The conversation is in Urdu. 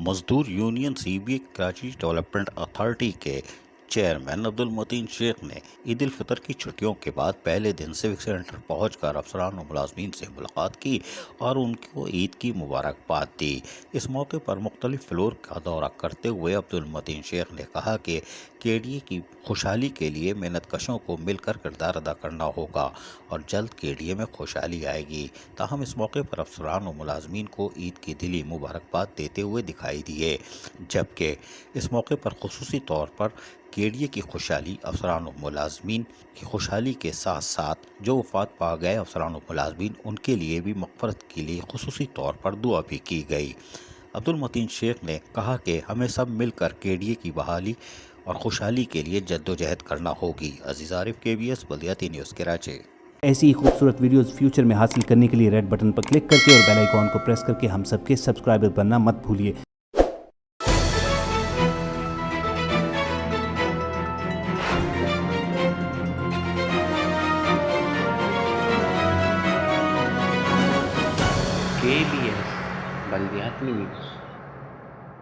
مزدور union C B Karachi development authority کے چیئرمین عبدالمتین شیخ نے عید الفطر کی چھٹیوں کے بعد پہلے دن سیوک سینٹر پہنچ کر افسران و ملازمین سے ملاقات کی اور ان کو عید کی مبارکباد دی۔ اس موقع پر مختلف فلور کا دورہ کرتے ہوئے عبدالمتین شیخ نے کہا کہ کے ڈی اے کی خوشحالی کے لیے محنت کشوں کو مل کر کردار ادا کرنا ہوگا اور جلد کے ڈی اے میں خوشحالی آئے گی۔ تاہم اس موقع پر افسران و ملازمین کو عید کی دلی مبارکباد دیتے ہوئے دکھائی دیے، جبکہ اس موقع پر خصوصی طور پر کے ڈی اے کی خوشحالی، افسران و ملازمین کی خوشحالی کے ساتھ ساتھ جو وفات پا گئے افسران و ملازمین ان کے لیے بھی مغفرت کے لیے خصوصی طور پر دعا بھی کی گئی۔ عبدالمتین شیخ نے کہا کہ ہمیں سب مل کر کے ڈی اے کی بحالی اور خوشحالی کے لیے جدوجہد کرنا ہوگی۔ عزیز عارف، KBS بلدیاتی نیوز کراچی۔ ایسی ہی خوبصورت ویڈیوز فیوچر میں حاصل کرنے کے لیے ریڈ بٹن پر کلک کر کے اور بیل آئیکن کو پریس کر کے ہم سب کے سبسکرائبر بننا مت بھولیے۔ KBS بلدیاتی نیوز